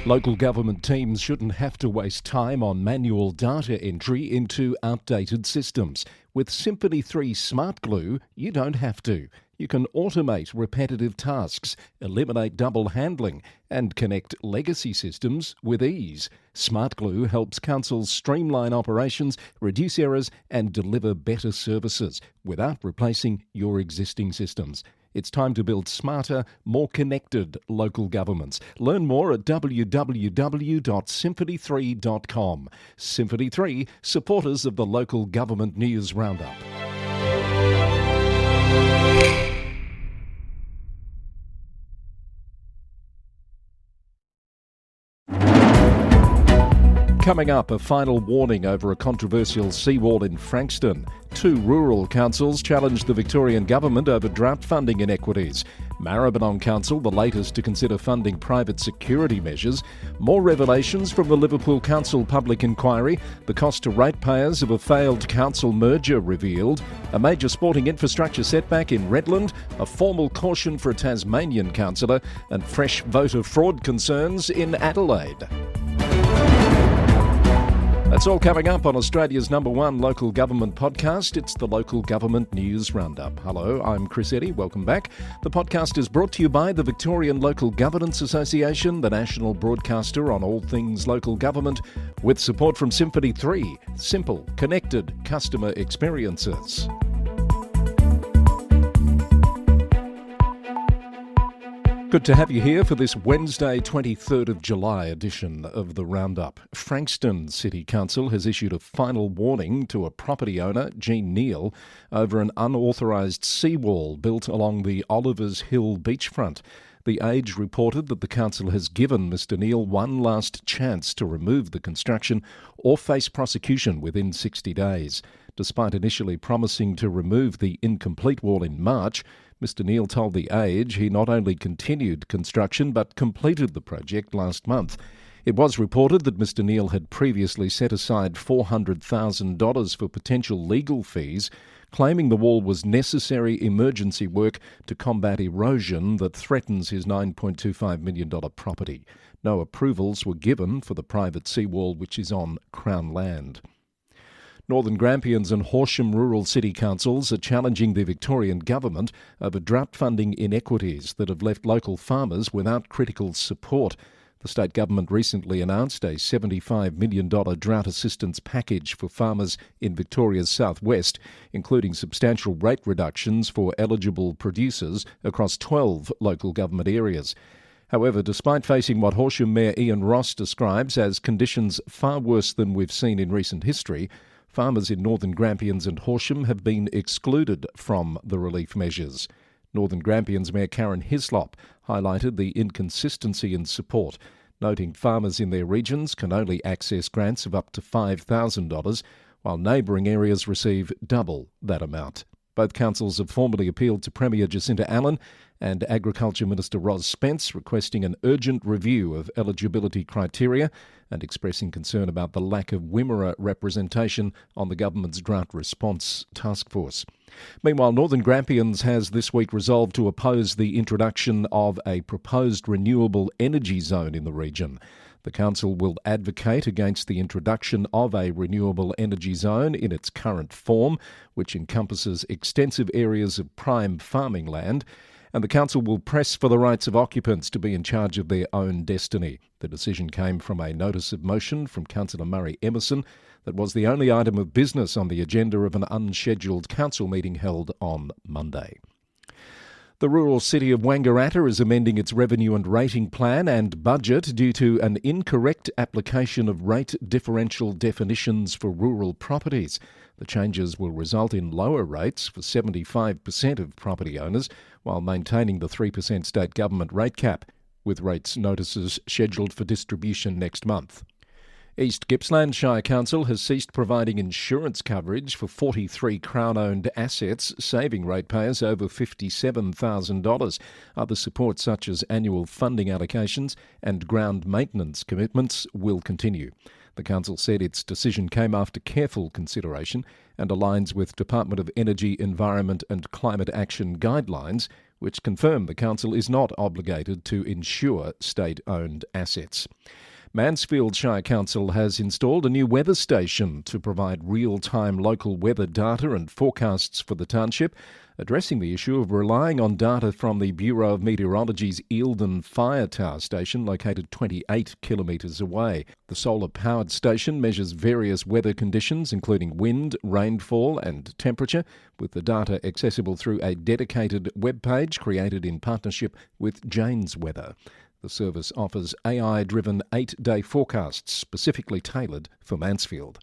Local government teams shouldn't have to waste time on manual data entry into outdated systems. With Symphony 3 Smart Glue, you don't have to. You can automate repetitive tasks, eliminate double handling, and connect legacy systems with ease. Smart Glue helps councils streamline operations, reduce errors, and deliver better services without replacing your existing systems. It's time to build smarter, more connected local governments. Learn more at www.symphony3.com. Symphony 3, supporters of the Local Government News Roundup. Coming up, a final warning over a controversial seawall in Frankston. 2 rural councils challenged the Victorian Government over drought funding inequities. Maribyrnong Council, the latest to consider funding private security measures. More revelations from the Liverpool Council public inquiry. The cost to ratepayers of a failed council merger revealed. A major sporting infrastructure setback in Redland. A formal caution for a Tasmanian councillor. And fresh voter fraud concerns in Adelaide. That's all coming up on Australia's #1 local government podcast. It's the Local Government News Roundup. Hello, I'm Chris Eddy. Welcome back. The podcast is brought to you by the Victorian Local Governance Association, the national broadcaster on all things local government, with support from Symphony 3, simple, connected customer experiences. Good to have you here for this Wednesday, 23rd of July edition of the Roundup. Frankston City Council has issued a final warning to a property owner, Jean Neal, over an unauthorised seawall built along the Olivers Hill beachfront. The Age reported that the council has given Mr Neal one last chance to remove the construction or face prosecution within 60 days. Despite initially promising to remove the incomplete wall in March, Mr Neal told The Age he not only continued construction but completed the project last month. It was reported that Mr Neal had previously set aside $400,000 for potential legal fees, claiming the wall was necessary emergency work to combat erosion that threatens his $9.25 million property. No approvals were given for the private seawall, which is on Crown land. Northern Grampians and Horsham rural city councils are challenging the Victorian Government over drought funding inequities that have left local farmers without critical support. The state government recently announced a $75 million drought assistance package for farmers in Victoria's southwest, including substantial rate reductions for eligible producers across 12 local government areas. However, despite facing what Horsham Mayor Ian Ross describes as conditions far worse than we've seen in recent history, farmers in Northern Grampians and Horsham have been excluded from the relief measures. Northern Grampians Mayor Karen Hislop highlighted the inconsistency in support, noting farmers in their regions can only access grants of up to $5,000, while neighbouring areas receive double that amount. Both councils have formally appealed to Premier Jacinta Allan and Agriculture Minister Ros Spence, requesting an urgent review of eligibility criteria and expressing concern about the lack of Wimmera representation on the government's drought response task force. Meanwhile, Northern Grampians has this week resolved to oppose the introduction of a proposed renewable energy zone in the region. The council will advocate against the introduction of a renewable energy zone in its current form, which encompasses extensive areas of prime farming land, and the council will press for the rights of occupants to be in charge of their own destiny. The decision came from a notice of motion from Councillor Murray Emerson that was the only item of business on the agenda of an unscheduled council meeting held on Monday. The rural city of Wangaratta is amending its revenue and rating plan and budget due to an incorrect application of rate differential definitions for rural properties. The changes will result in lower rates for 75% of property owners, while maintaining the 3% state government rate cap, with rates notices scheduled for distribution next month. East Gippsland Shire Council has ceased providing insurance coverage for 43 Crown-owned assets, saving ratepayers over $57,000. Other support, such as annual funding allocations and ground maintenance commitments, will continue. The council said its decision came after careful consideration and aligns with Department of Energy, Environment and Climate Action guidelines, which confirm the council is not obligated to insure state-owned assets. Mansfield Shire Council has installed a new weather station to provide real-time local weather data and forecasts for the township, addressing the issue of relying on data from the Bureau of Meteorology's Eildon Fire Tower station located 28 kilometres away. The solar-powered station measures various weather conditions including wind, rainfall and temperature, with the data accessible through a dedicated web page created in partnership with Jane's Weather. The service offers AI-driven 8-day forecasts specifically tailored for Mansfield.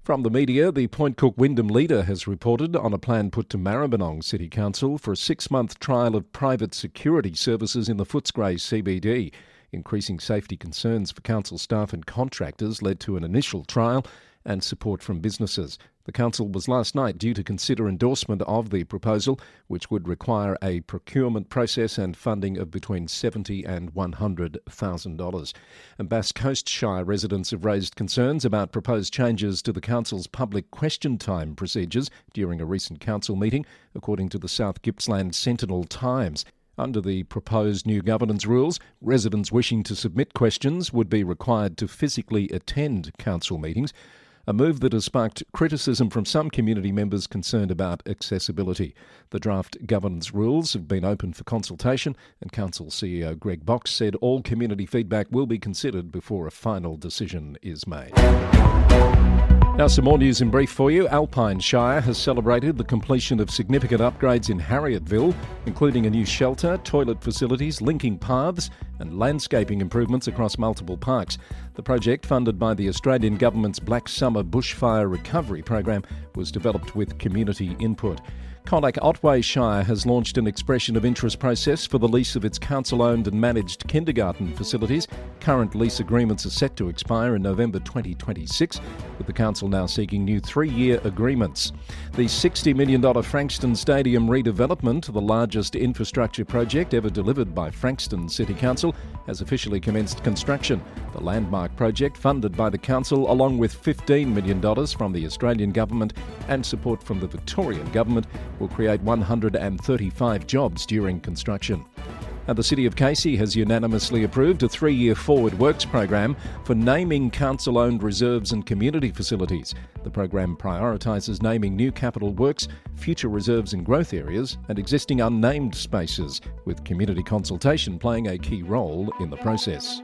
From the media, the Point Cook Wyndham Leader has reported on a plan put to Maribyrnong City Council for a 6-month trial of private security services in the Footscray CBD. Increasing safety concerns for council staff and contractors led to an initial trial and support from businesses. The council was last night due to consider endorsement of the proposal, which would require a procurement process and funding of between $70,000 and $100,000. And Bass Coast Shire residents have raised concerns about proposed changes to the council's public question time procedures during a recent council meeting, according to the South Gippsland Sentinel Times. Under the proposed new governance rules, residents wishing to submit questions would be required to physically attend council meetings, a move that has sparked criticism from some community members concerned about accessibility. The draft governance rules have been open for consultation, and Council CEO Greg Box said all community feedback will be considered before a final decision is made. Now some more news in brief for you. Alpine Shire has celebrated the completion of significant upgrades in Harrietville, including a new shelter, toilet facilities, linking paths and landscaping improvements across multiple parks. The project, funded by the Australian Government's Black Summer Bushfire Recovery Program, was developed with community input. Colac Otway Shire has launched an expression of interest process for the lease of its council-owned and managed kindergarten facilities. Current lease agreements are set to expire in November 2026, with the council now seeking new 3-year agreements. The $60 million Frankston Stadium redevelopment, the largest infrastructure project ever delivered by Frankston City Council, has officially commenced construction. The landmark project, funded by the council along with $15 million from the Australian Government and support from the Victorian Government, will create 135 jobs during construction. And the City of Casey has unanimously approved a 3-year forward works program for naming council-owned reserves and community facilities. The program prioritises naming new capital works, future reserves and growth areas, and existing unnamed spaces, with community consultation playing a key role in the process.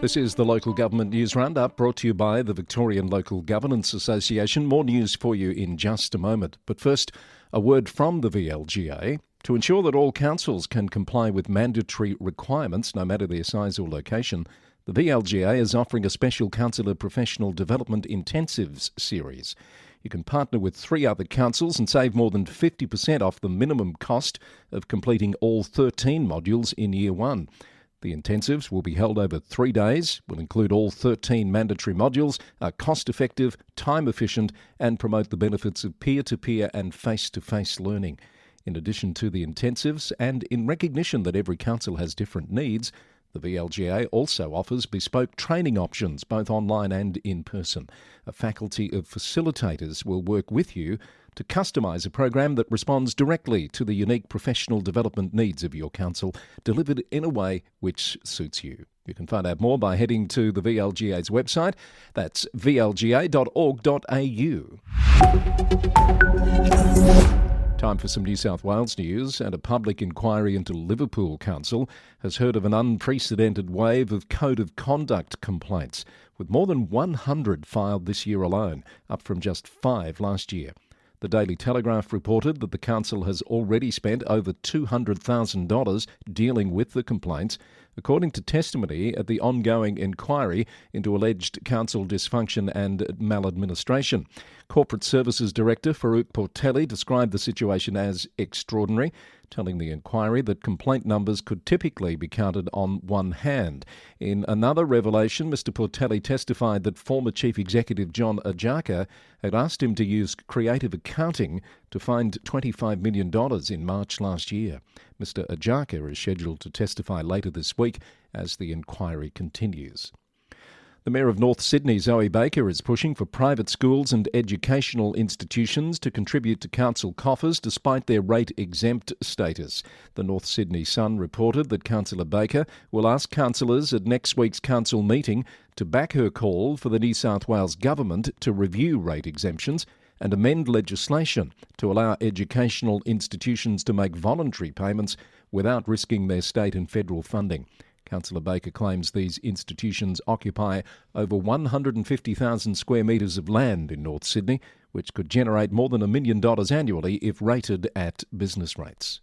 This is the Local Government News Roundup, brought to you by the Victorian Local Governance Association. More news for you in just a moment. But first, a word from the VLGA. To ensure that all councils can comply with mandatory requirements, no matter their size or location, the VLGA is offering a special councillor professional development intensives series. You can partner with 3 other councils and save more than 50% off the minimum cost of completing all 13 modules in Year 1. The intensives will be held over 3 days, will include all 13 mandatory modules, are cost-effective, time-efficient and promote the benefits of peer-to-peer and face-to-face learning. In addition to the intensives, and in recognition that every council has different needs, the VLGA also offers bespoke training options, both online and in person. A faculty of facilitators will work with you to customise a program that responds directly to the unique professional development needs of your council, delivered in a way which suits you. You can find out more by heading to the VLGA's website. That's vlga.org.au. Time for some New South Wales news, and a public inquiry into Liverpool Council has heard of an unprecedented wave of code of conduct complaints, with more than 100 filed this year alone, up from just 5 last year. The Daily Telegraph reported that the council has already spent over $200,000 dealing with the complaints, according to testimony at the ongoing inquiry into alleged council dysfunction and maladministration. Corporate Services Director Farouk Portelli described the situation as extraordinary, telling the inquiry that complaint numbers could typically be counted on one hand. In another revelation, Mr Portelli testified that former Chief Executive John Ajaka had asked him to use creative accounting to find $25 million in March last year. Mr Ajaka is scheduled to testify later this week as the inquiry continues. The Mayor of North Sydney, Zoe Baker, is pushing for private schools and educational institutions to contribute to council coffers despite their rate-exempt status. The North Sydney Sun reported that Councillor Baker will ask councillors at next week's council meeting to back her call for the New South Wales Government to review rate exemptions and amend legislation to allow educational institutions to make voluntary payments without risking their state and federal funding. Councillor Baker claims these institutions occupy over 150,000 square metres of land in North Sydney, which could generate more than $1 million annually if rated at business rates.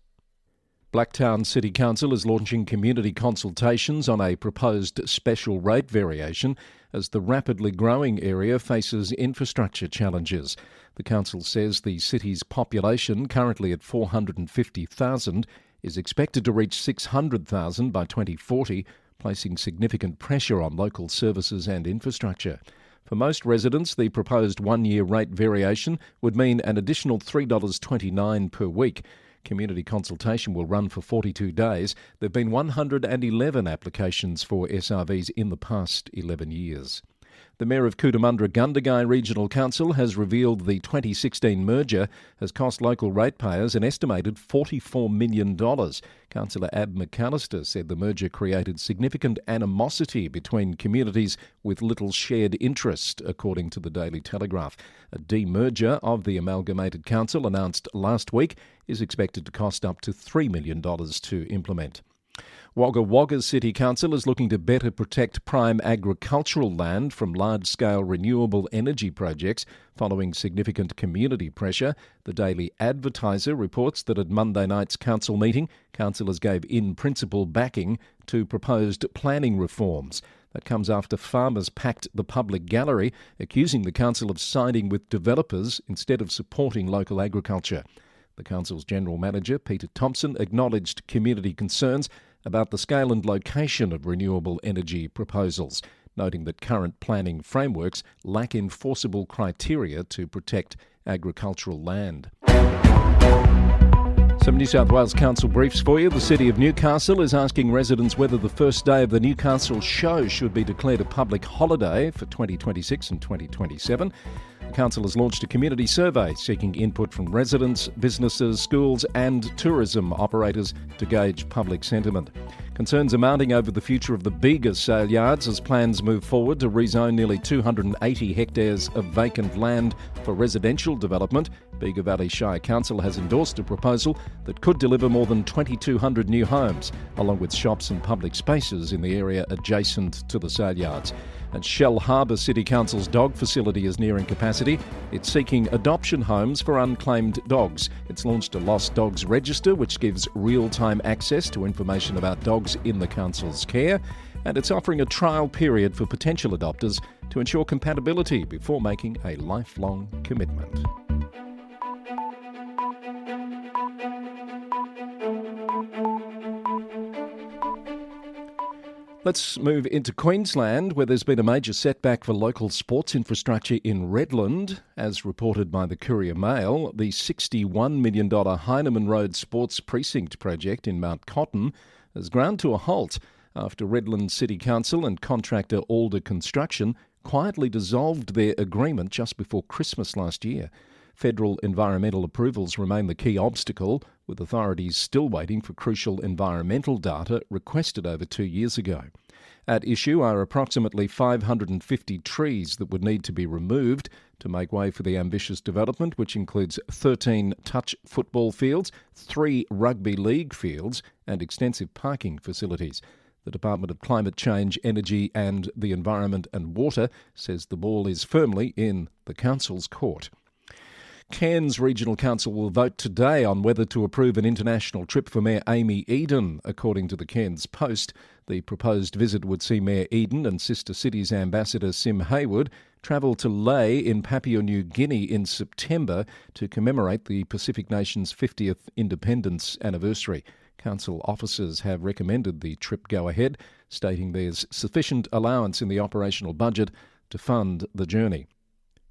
Blacktown City Council is launching community consultations on a proposed special rate variation as the rapidly growing area faces infrastructure challenges. The council says the city's population, currently at 450,000, is expected to reach 600,000 by 2040, placing significant pressure on local services and infrastructure. For most residents, the proposed one-year rate variation would mean an additional $3.29 per week. Community consultation will run for 42 days. There have been 111 applications for SRVs in the past 11 years. The Mayor of Cootamundra Gundagai Regional Council has revealed the 2016 merger has cost local ratepayers an estimated $44 million. Councillor Ab McAllister said the merger created significant animosity between communities with little shared interest, according to the Daily Telegraph. A demerger of the amalgamated council announced last week is expected to cost up to $3 million to implement. Wagga Wagga City Council is looking to better protect prime agricultural land from large-scale renewable energy projects following significant community pressure. The Daily Advertiser reports that at Monday night's council meeting, councillors gave in-principle backing to proposed planning reforms. That comes after farmers packed the public gallery, accusing the council of siding with developers instead of supporting local agriculture. The council's general manager, Peter Thompson, acknowledged community concerns about the scale and location of renewable energy proposals, noting that current planning frameworks lack enforceable criteria to protect agricultural land. Some New South Wales Council briefs for you. The City of Newcastle is asking residents whether the first day of the Newcastle show should be declared a public holiday for 2026 and 2027. The council has launched a community survey seeking input from residents, businesses, schools and tourism operators to gauge public sentiment. Concerns are mounting over the future of the Bega sale yards as plans move forward to rezone nearly 280 hectares of vacant land for residential development. Bega Valley Shire Council has endorsed a proposal that could deliver more than 2,200 new homes, along with shops and public spaces in the area adjacent to the sale yards. And Shell Harbour City Council's dog facility is nearing capacity. It's seeking adoption homes for unclaimed dogs. It's launched a Lost Dogs Register, which gives real-time access to information about dogs in the council's care. And it's offering a trial period for potential adopters to ensure compatibility before making a lifelong commitment. Let's move into Queensland, where there's been a major setback for local sports infrastructure in Redland. As reported by the Courier Mail, the $61 million Heinemann Road Sports Precinct project in Mount Cotton has ground to a halt after Redland City Council and contractor Alder Construction quietly dissolved their agreement just before Christmas last year. Federal environmental approvals remain the key obstacle, with authorities still waiting for crucial environmental data requested over 2 years ago. At issue are approximately 550 trees that would need to be removed to make way for the ambitious development, which includes 13 touch football fields, 3 rugby league fields and extensive parking facilities. The Department of Climate Change, Energy and the Environment and Water says the ball is firmly in the council's court. Cairns Regional Council will vote today on whether to approve an international trip for Mayor Amy Eden. According to the Cairns Post, the proposed visit would see Mayor Eden and Sister Cities Ambassador Sim Hayward travel to Lae in Papua New Guinea in September to commemorate the Pacific nation's 50th independence anniversary. Council officers have recommended the trip go ahead, stating there's sufficient allowance in the operational budget to fund the journey.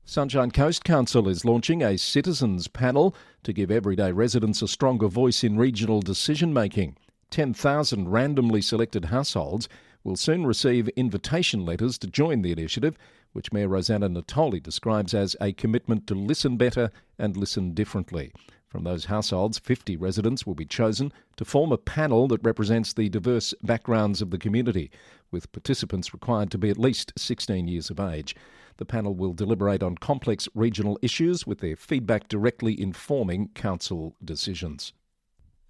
Sunshine Coast Council is launching a citizens panel to give everyday residents a stronger voice in regional decision-making. 10,000 randomly selected households will soon receive invitation letters to join the initiative, which Mayor Rosanna Natoli describes as a commitment to listen better and listen differently. From those households, 50 residents will be chosen to form a panel that represents the diverse backgrounds of the community, with participants required to be at least 16 years of age. The panel will deliberate on complex regional issues, with their feedback directly informing council decisions.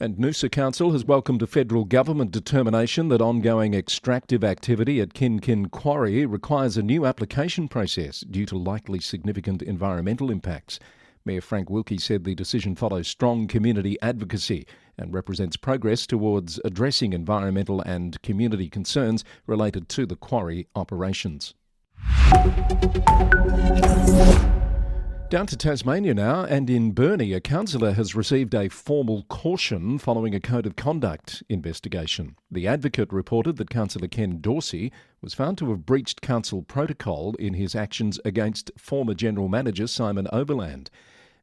And Noosa Council has welcomed a federal government determination that ongoing extractive activity at Kin Kin Quarry requires a new application process due to likely significant environmental impacts. Mayor Frank Wilkie said the decision follows strong community advocacy and represents progress towards addressing environmental and community concerns related to the quarry operations. Down to Tasmania now, and in Burnie, a councillor has received a formal caution following a code of conduct investigation. The Advocate reported that Councillor Ken Dorsey was found to have breached council protocol in his actions against former General Manager Simon Overland.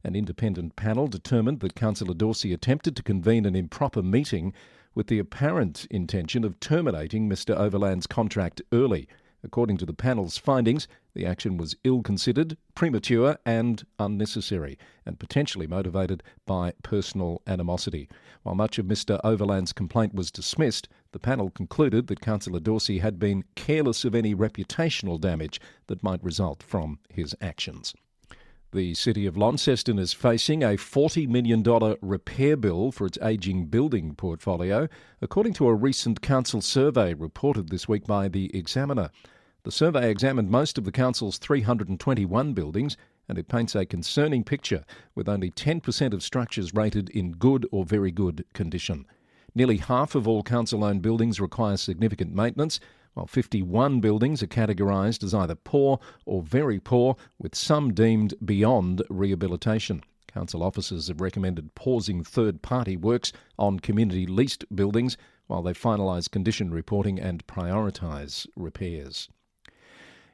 An independent panel determined that Councillor Dorsey attempted to convene an improper meeting with the apparent intention of terminating Mr Overland's contract early. According to the panel's findings, the action was ill-considered, premature and unnecessary, and potentially motivated by personal animosity. While much of Mr Overland's complaint was dismissed, the panel concluded that Councillor Dorsey had been careless of any reputational damage that might result from his actions. The City of Launceston is facing a $40 million repair bill for its ageing building portfolio, according to a recent council survey reported this week by The Examiner. The survey examined most of the council's 321 buildings, and it paints a concerning picture, with only 10% of structures rated in good or very good condition. Nearly half of all council-owned buildings require significant maintenance, while 51 buildings are categorised as either poor or very poor, with some deemed beyond rehabilitation. Council officers have recommended pausing third-party works on community-leased buildings while they finalise condition reporting and prioritise repairs.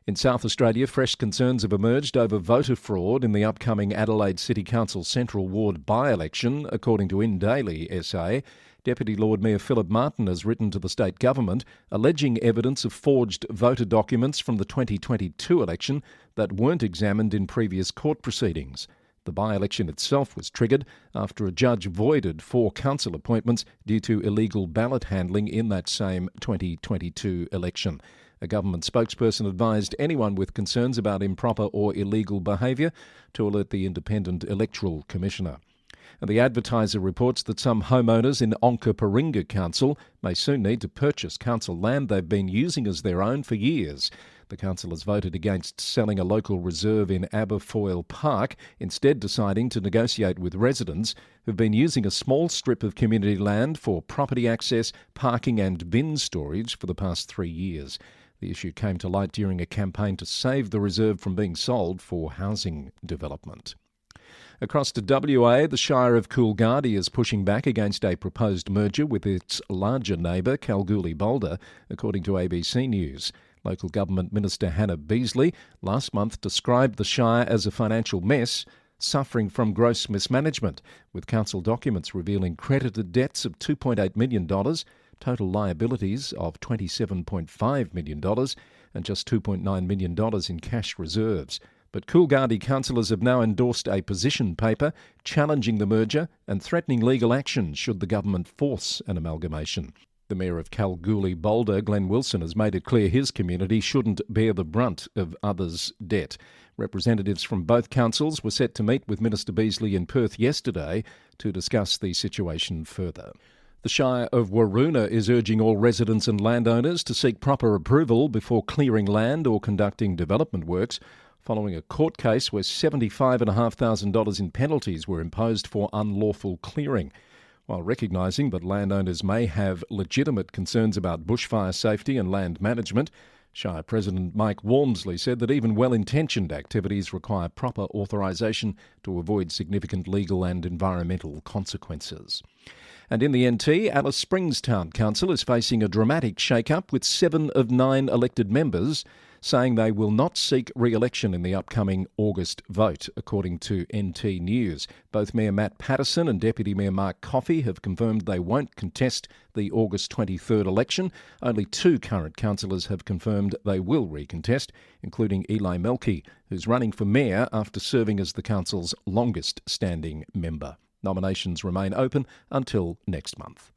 In South Australia, fresh concerns have emerged over voter fraud in the upcoming Adelaide City Council Central Ward by-election, according to In Daily SA. Deputy Lord Mayor Philip Martin has written to the state government alleging evidence of forged voter documents from the 2022 election that weren't examined in previous court proceedings. The by-election itself was triggered after a judge voided 4 council appointments due to illegal ballot handling in that same 2022 election. A government spokesperson advised anyone with concerns about improper or illegal behaviour to alert the Independent Electoral Commissioner. And the Advertiser reports that some homeowners in Onkaparinga Council may soon need to purchase council land they've been using as their own for years. The council has voted against selling a local reserve in Aberfoyle Park, instead deciding to negotiate with residents who've been using a small strip of community land for property access, parking and bin storage for the past 3 years. The issue came to light during a campaign to save the reserve from being sold for housing development. Across to WA, the Shire of Coolgardie is pushing back against a proposed merger with its larger neighbour, Kalgoorlie-Boulder, according to ABC News. Local Government Minister Hannah Beasley last month described the Shire as a financial mess, suffering from gross mismanagement, with council documents revealing credited debts of $2.8 million, total liabilities of $27.5 million and just $2.9 million in cash reserves. But Coolgardie councillors have now endorsed a position paper challenging the merger and threatening legal action should the government force an amalgamation. The Mayor of Kalgoorlie-Boulder, Glenn Wilson, has made it clear his community shouldn't bear the brunt of others' debt. Representatives from both councils were set to meet with Minister Beasley in Perth yesterday to discuss the situation further. The Shire of Waroona is urging all residents and landowners to seek proper approval before clearing land or conducting development works, following a court case where $75,500 in penalties were imposed for unlawful clearing. While recognising that landowners may have legitimate concerns about bushfire safety and land management, Shire President Mike Walmsley said that even well-intentioned activities require proper authorisation to avoid significant legal and environmental consequences. And in the NT, Alice Springs Town Council is facing a dramatic shake-up with 7 of 9 elected members saying they will not seek re-election in the upcoming August vote, according to NT News. Both Mayor Matt Patterson and Deputy Mayor Mark Coffey have confirmed they won't contest the August 23rd election. Only 2 current councillors have confirmed they will recontest, including Eli Melky, who's running for mayor after serving as the council's longest-standing member. Nominations remain open until next month.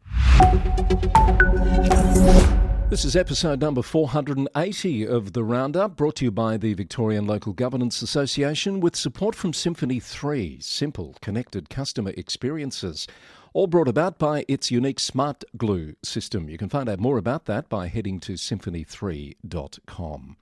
This is episode number 480 of The Roundup, brought to you by the Victorian Local Government Association with support from Symphony 3, simple, connected customer experiences, all brought about by its unique Smart Glue system. You can find out more about that by heading to symphony3.com.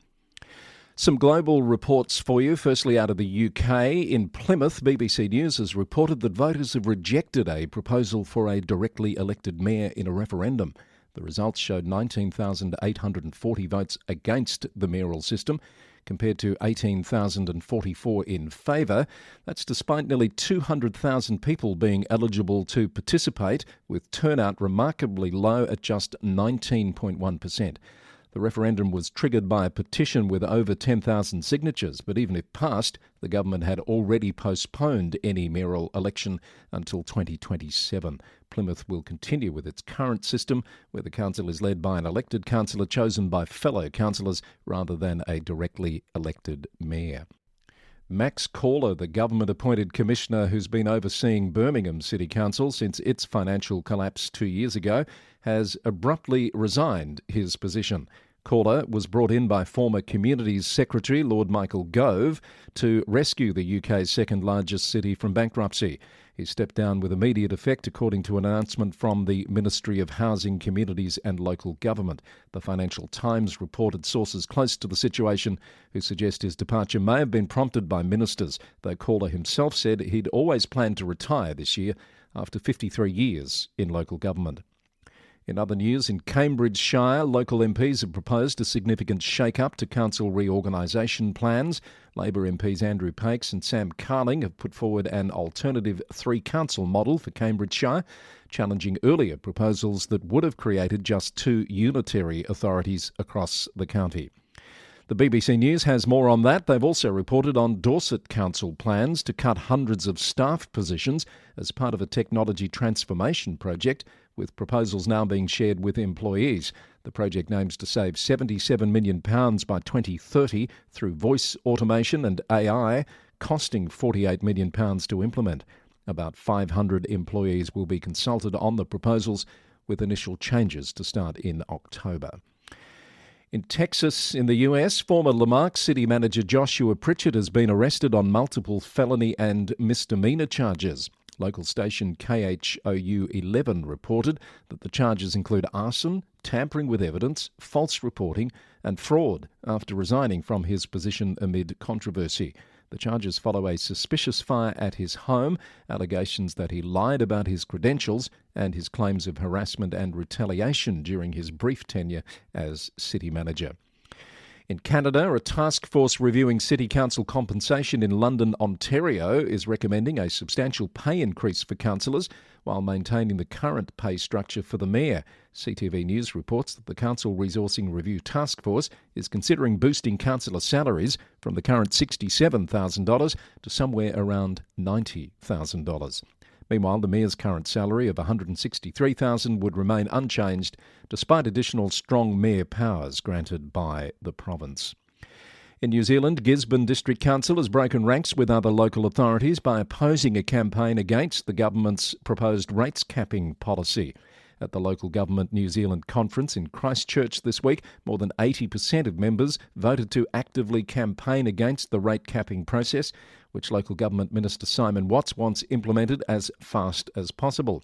Some global reports for you. Firstly, out of the UK, in Plymouth, BBC News has reported that voters have rejected a proposal for a directly elected mayor in a referendum. The results showed 19,840 votes against the mayoral system, compared to 18,044 in favour. That's despite nearly 200,000 people being eligible to participate, with turnout remarkably low at just 19.1%. The referendum was triggered by a petition with over 10,000 signatures, but even if passed, the government had already postponed any mayoral election until 2027. Plymouth will continue with its current system, where the council is led by an elected councillor chosen by fellow councillors rather than a directly elected mayor. Max Corler, the government-appointed commissioner who's been overseeing Birmingham City Council since its financial collapse 2 years ago, has abruptly resigned his position. Corler was brought in by former Communities Secretary Lord Michael Gove to rescue the UK's second-largest city from bankruptcy. He stepped down with immediate effect, according to an announcement from the Ministry of Housing, Communities and Local Government. The Financial Times reported sources close to the situation who suggest his departure may have been prompted by ministers, though Corler himself said he'd always planned to retire this year after 53 years in local government. In other news, in Cambridgeshire, local MPs have proposed a significant shake-up to council reorganisation plans. Labor MPs Andrew Pakes and Sam Carling have put forward an alternative 3-council model for Cambridgeshire, challenging earlier proposals that would have created just 2 unitary authorities across the county. The BBC News has more on that. They've also reported on Dorset Council plans to cut hundreds of staff positions as part of a technology transformation project, with proposals now being shared with employees. The project aims to save £77 million by 2030 through voice automation and AI, costing £48 million to implement. About 500 employees will be consulted on the proposals, with initial changes to start in October. In Texas, in the US, former Lamarck City Manager Joshua Pritchard has been arrested on multiple felony and misdemeanor charges. Local station KHOU 11 reported that the charges include arson, tampering with evidence, false reporting and fraud after resigning from his position amid controversy. The charges follow a suspicious fire at his home, allegations that he lied about his credentials, and his claims of harassment and retaliation during his brief tenure as city manager. In Canada, a task force reviewing city council compensation in London, Ontario, is recommending a substantial pay increase for councillors while maintaining the current pay structure for the mayor. CTV News reports that the Council Resourcing Review Task Force is considering boosting councillor salaries from the current $67,000 to somewhere around $90,000. Meanwhile, the mayor's current salary of $163,000 would remain unchanged despite additional strong mayor powers granted by the province. In New Zealand, Gisborne District Council has broken ranks with other local authorities by opposing a campaign against the government's proposed rates capping policy. At the Local Government New Zealand conference in Christchurch this week, more than 80% of members voted to actively campaign against the rate capping process, which Local Government Minister Simon Watts wants implemented as fast as possible.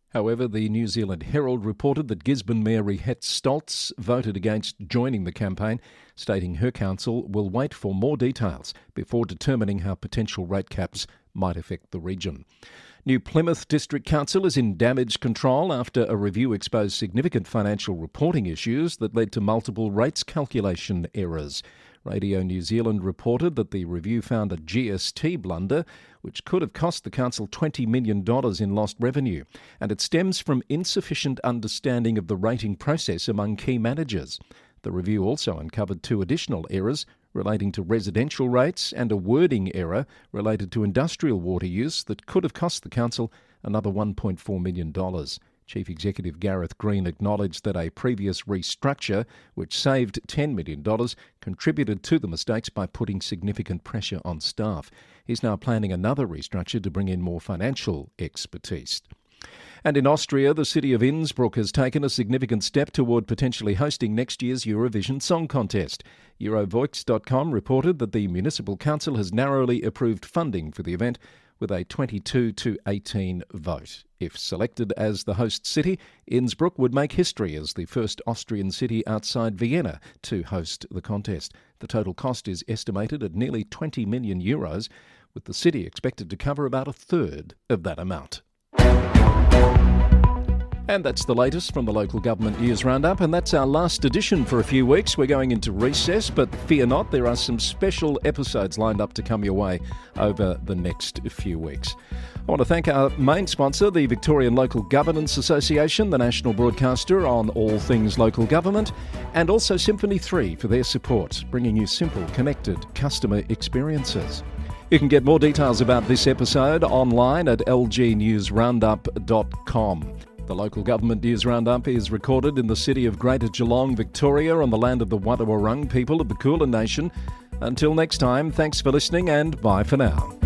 However, the New Zealand Herald reported that Gisborne Mayor Rihet Stoltz voted against joining the campaign, stating her council will wait for more details before determining how potential rate caps might affect the region. New Plymouth District Council is in damage control after a review exposed significant financial reporting issues that led to multiple rates calculation errors. Radio New Zealand reported that the review found a GST blunder, which could have cost the council $20 million in lost revenue, and it stems from insufficient understanding of the rating process among key managers. The review also uncovered 2 additional errors relating to residential rates and a wording error related to industrial water use that could have cost the council another $1.4 million. Chief Executive Gareth Green acknowledged that a previous restructure, which saved $10 million, contributed to the mistakes by putting significant pressure on staff. He's now planning another restructure to bring in more financial expertise. And in Austria, the city of Innsbruck has taken a significant step toward potentially hosting next year's Eurovision Song Contest. Eurovoix.com reported that the municipal council has narrowly approved funding for the event with a 22-18 vote. If selected as the host city, Innsbruck would make history as the first Austrian city outside Vienna to host the contest. The total cost is estimated at nearly €20 million, with the city expected to cover about a third of that amount. And that's the latest from the Local Government News Roundup, and that's our last edition for a few weeks. We're going into recess, but fear not, there are some special episodes lined up to come your way over the next few weeks. I want to thank our main sponsor, the Victorian Local Governance Association, the national broadcaster on all things local government, and also Symphony 3 for their support, bringing you simple, connected customer experiences. You can get more details about this episode online at lgnewsroundup.com. The Local Government News Roundup is recorded in the city of Greater Geelong, Victoria, on the land of the Wadawurrung people of the Kulin Nation. Until next time, thanks for listening and bye for now.